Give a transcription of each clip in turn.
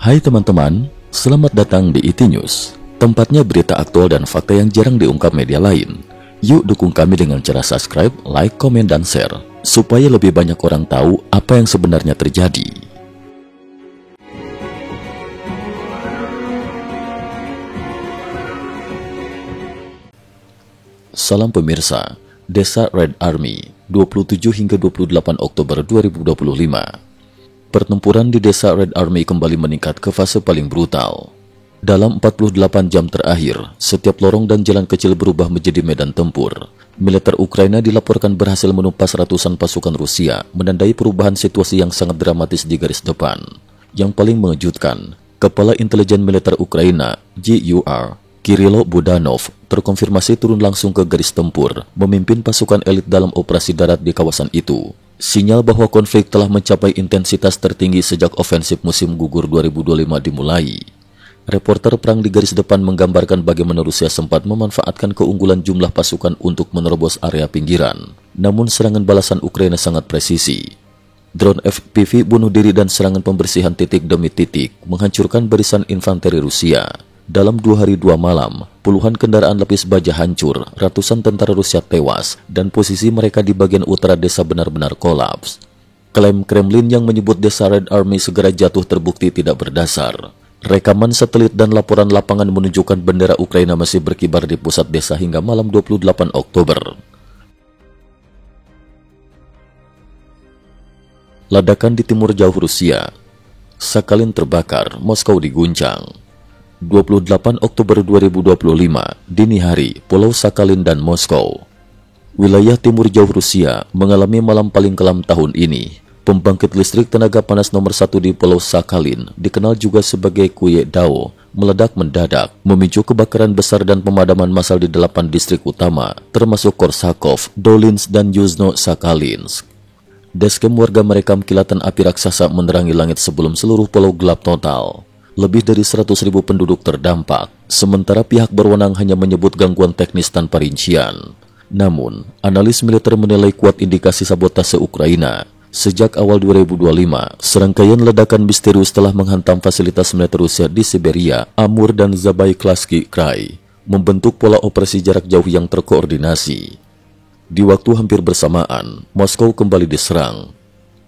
Hai teman-teman, selamat datang di IT News, tempatnya berita aktual dan fakta yang jarang diungkap media lain. Yuk dukung kami dengan cara subscribe, like, komen, dan share, supaya lebih banyak orang tahu apa yang sebenarnya terjadi. Salam pemirsa, Desa Red Army, 27 hingga 28 Oktober 2025. Pertempuran di Desa Red Army kembali meningkat ke fase paling brutal. Dalam 48 jam terakhir, setiap lorong dan jalan kecil berubah menjadi medan tempur. Militer Ukraina dilaporkan berhasil menumpas ratusan pasukan Rusia, menandai perubahan situasi yang sangat dramatis di garis depan. Yang paling mengejutkan, Kepala Intelijen Militer Ukraina, GUR, Kirilo Budanov, terkonfirmasi turun langsung ke garis tempur, memimpin pasukan elit dalam operasi darat di kawasan itu. Sinyal bahwa konflik telah mencapai intensitas tertinggi sejak ofensif musim gugur 2025 dimulai. Reporter perang di garis depan menggambarkan bagaimana Rusia sempat memanfaatkan keunggulan jumlah pasukan untuk menerobos area pinggiran. Namun serangan balasan Ukraina sangat presisi. Drone FPV bunuh diri dan serangan pembersihan titik demi titik menghancurkan barisan infanteri Rusia. Dalam 2 hari 2 malam, puluhan kendaraan lapis baja hancur, ratusan tentara Rusia tewas, dan posisi mereka di bagian utara desa benar-benar kolaps. Klaim Kremlin yang menyebut Desa Red Army segera jatuh terbukti tidak berdasar. Rekaman satelit dan laporan lapangan menunjukkan bendera Ukraina masih berkibar di pusat desa hingga malam 28 Oktober. Ledakan di timur jauh Rusia. Sakhalin terbakar, Moskow diguncang. 28 Oktober 2025, dini hari, Pulau Sakhalin dan Moskow. Wilayah timur jauh Rusia mengalami malam paling kelam tahun ini. Pembangkit listrik tenaga panas nomor 1 di Pulau Sakhalin, dikenal juga sebagai Kuyedao, meledak mendadak, memicu kebakaran besar dan pemadaman massal di 8 distrik utama, termasuk Korsakov, Dolins, dan Yuzhno-Sakhalinsk. Dashcam warga merekam kilatan api raksasa menerangi langit sebelum seluruh pulau gelap total. Lebih dari 100.000 penduduk terdampak, sementara pihak berwenang hanya menyebut gangguan teknis tanpa rincian. Namun, analis militer menilai kuat indikasi sabotase Ukraina. Sejak awal 2025, serangkaian ledakan misterius telah menghantam fasilitas militer Rusia di Siberia, Amur, dan Zabayklaski Krai, membentuk pola operasi jarak jauh yang terkoordinasi. Di waktu hampir bersamaan, Moskow kembali diserang.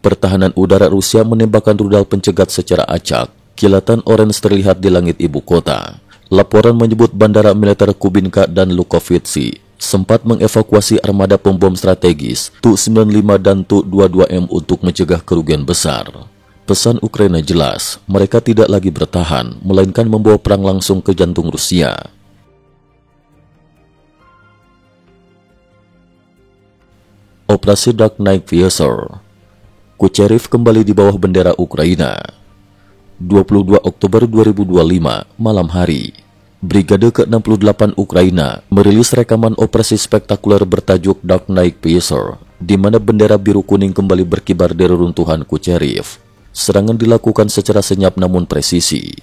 Pertahanan udara Rusia menembakkan rudal pencegat secara acak. Kilatan orange terlihat di langit ibu kota. Laporan menyebut bandara militer Kubinka dan Lukovitsi sempat mengevakuasi armada pembom strategis Tu-95 dan Tu-22M untuk mencegah kerugian besar. Pesan Ukraina jelas, mereka tidak lagi bertahan, melainkan membawa perang langsung ke jantung Rusia. Operasi Dark Knight Fiesor. Kucherev kembali di bawah bendera Ukraina. 22 Oktober 2025, malam hari, Brigade ke-68 Ukraina merilis rekaman operasi spektakuler bertajuk Dark Knight Fiesor, di mana bendera biru kuning kembali berkibar dari runtuhan Kucherev. Serangan dilakukan secara senyap namun presisi.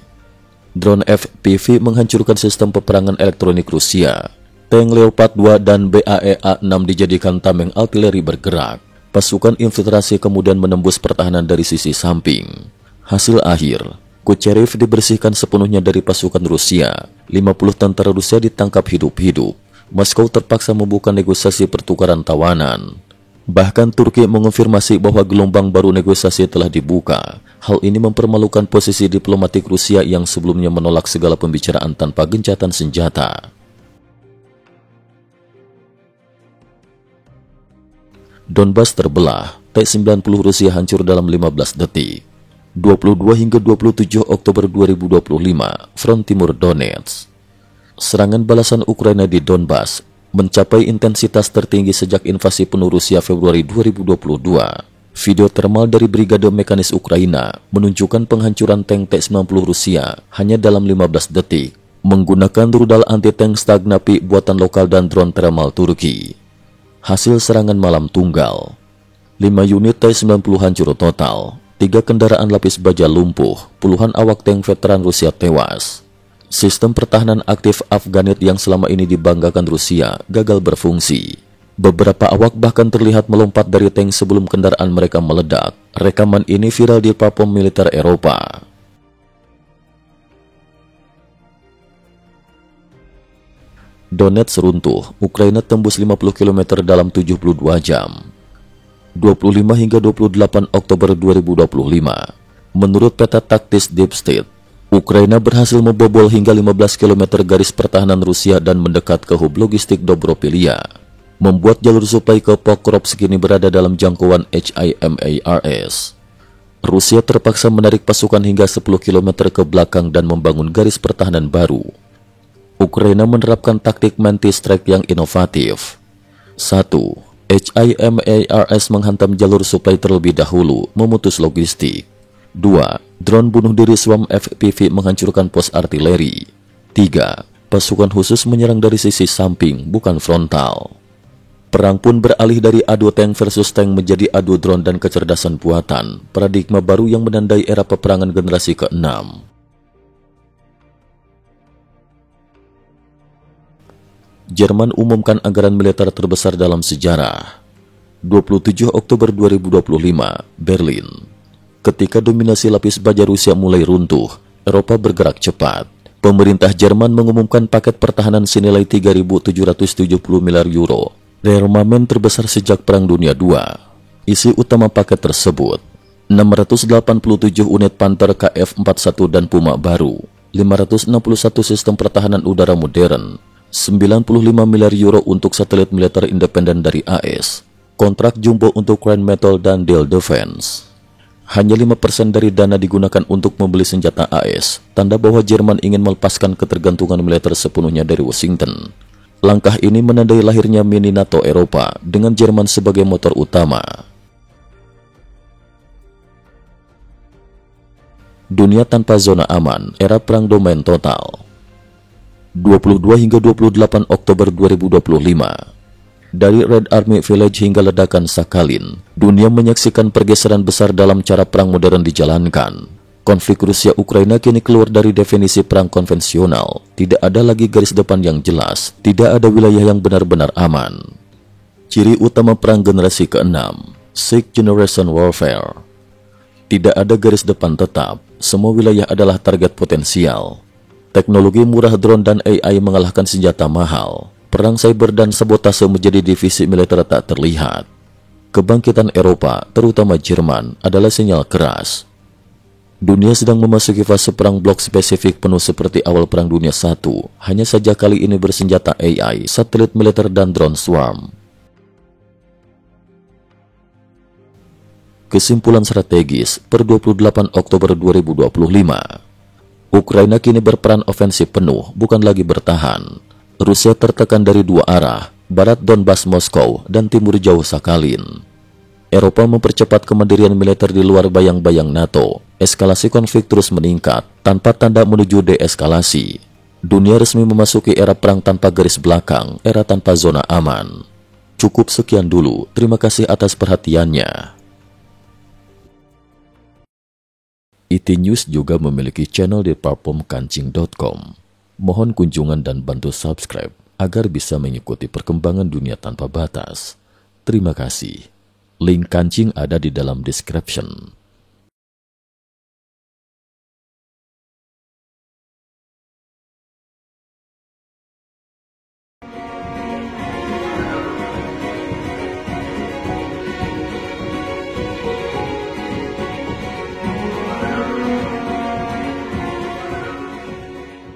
Drone FPV menghancurkan sistem peperangan elektronik Rusia. Tank Leopard 2 dan BAEA-6 dijadikan tameng artileri bergerak. Pasukan infiltrasi kemudian menembus pertahanan dari sisi samping. Hasil akhir, Kucherev dibersihkan sepenuhnya dari pasukan Rusia. 50 tentara Rusia ditangkap hidup-hidup. Moskow terpaksa membuka negosiasi pertukaran tawanan. Bahkan Turki mengonfirmasi bahwa gelombang baru negosiasi telah dibuka. Hal ini mempermalukan posisi diplomatik Rusia yang sebelumnya menolak segala pembicaraan tanpa gencatan senjata. Donbas terbelah, T-90 Rusia hancur dalam 15 detik. 22 hingga 27 Oktober 2025, Front Timur Donetsk. Serangan balasan Ukraina di Donbas mencapai intensitas tertinggi sejak invasi penuh Rusia Februari 2022. Video termal dari Brigade Mekanis Ukraina menunjukkan penghancuran tank T-90 Rusia hanya dalam 15 detik, menggunakan rudal anti-tank Stagnapi buatan lokal dan drone termal Turki. Hasil serangan malam tunggal, 5 unit T-90 hancur total. 3 kendaraan lapis baja lumpuh, puluhan awak tank veteran Rusia tewas. Sistem pertahanan aktif Afganit yang selama ini dibanggakan Rusia gagal berfungsi. Beberapa awak bahkan terlihat melompat dari tank sebelum kendaraan mereka meledak. Rekaman ini viral di platform militer Eropa. Donetsk runtuh, Ukraina tembus 50 km dalam 72 jam. 25 hingga 28 Oktober 2025. Menurut peta taktis Deep State, Ukraina berhasil membobol hingga 15 km garis pertahanan Rusia dan mendekat ke hub logistik Dobropilia, membuat jalur suplai ke Pokrovsk kini berada dalam jangkauan HIMARS. Rusia terpaksa menarik pasukan hingga 10 km ke belakang dan membangun garis pertahanan baru. Ukraina menerapkan taktik Mantis Strike yang inovatif. 1. HIMARS menghantam jalur suplai terlebih dahulu, memutus logistik. 2. Drone bunuh diri Swarm FPV menghancurkan pos artileri. 3. Pasukan khusus menyerang dari sisi samping, bukan frontal. Perang pun beralih dari adu tank versus tank menjadi adu drone dan kecerdasan buatan, paradigma baru yang menandai era peperangan generasi ke-6. Jerman umumkan anggaran militer terbesar dalam sejarah. 27 Oktober 2025, Berlin. Ketika dominasi lapis baja Rusia mulai runtuh, Eropa bergerak cepat. Pemerintah Jerman mengumumkan paket pertahanan senilai 3.770 miliar euro, rearmamen terbesar sejak Perang Dunia II. Isi utama paket tersebut, 687 unit Panther KF-41 dan Puma baru, 561 sistem pertahanan udara modern, 95 miliar euro untuk satelit militer independen dari AS, kontrak jumbo untuk Rheinmetall dan Dell Defense. Hanya 5% dari dana digunakan untuk membeli senjata AS, tanda bahwa Jerman ingin melepaskan ketergantungan militer sepenuhnya dari Washington. Langkah ini menandai lahirnya mini NATO Eropa dengan Jerman sebagai motor utama. Dunia tanpa zona aman, era perang domain total. 22 hingga 28 Oktober 2025. Dari Red Army Village hingga ledakan Sakhalin, dunia menyaksikan pergeseran besar dalam cara perang modern dijalankan. Konflik Rusia-Ukraina kini keluar dari definisi perang konvensional. Tidak ada lagi garis depan yang jelas, tidak ada wilayah yang benar-benar aman. Ciri utama perang generasi ke-6, Sixth Generation Warfare. Tidak ada garis depan tetap, semua wilayah adalah target potensial. Teknologi murah drone dan AI mengalahkan senjata mahal. Perang cyber dan sabotase menjadi divisi militer tak terlihat. Kebangkitan Eropa, terutama Jerman, adalah sinyal keras. Dunia sedang memasuki fase perang blok spesifik penuh seperti awal Perang Dunia I, hanya saja kali ini bersenjata AI, satelit militer dan drone swarm. Kesimpulan strategis per 28 Oktober 2025. Ukraina kini berperan ofensif penuh, bukan lagi bertahan. Rusia tertekan dari dua arah, barat Donbas Moskow dan timur jauh Sakhalin. Eropa mempercepat kemandirian militer di luar bayang-bayang NATO. Eskalasi konflik terus meningkat, tanpa tanda menuju deeskalasi. Dunia resmi memasuki era perang tanpa garis belakang, era tanpa zona aman. Cukup sekian dulu, terima kasih atas perhatiannya. IT News juga memiliki channel di platform Mohon kunjungan dan bantu subscribe agar bisa mengikuti perkembangan dunia tanpa batas. Terima kasih. Link kancing ada di dalam description.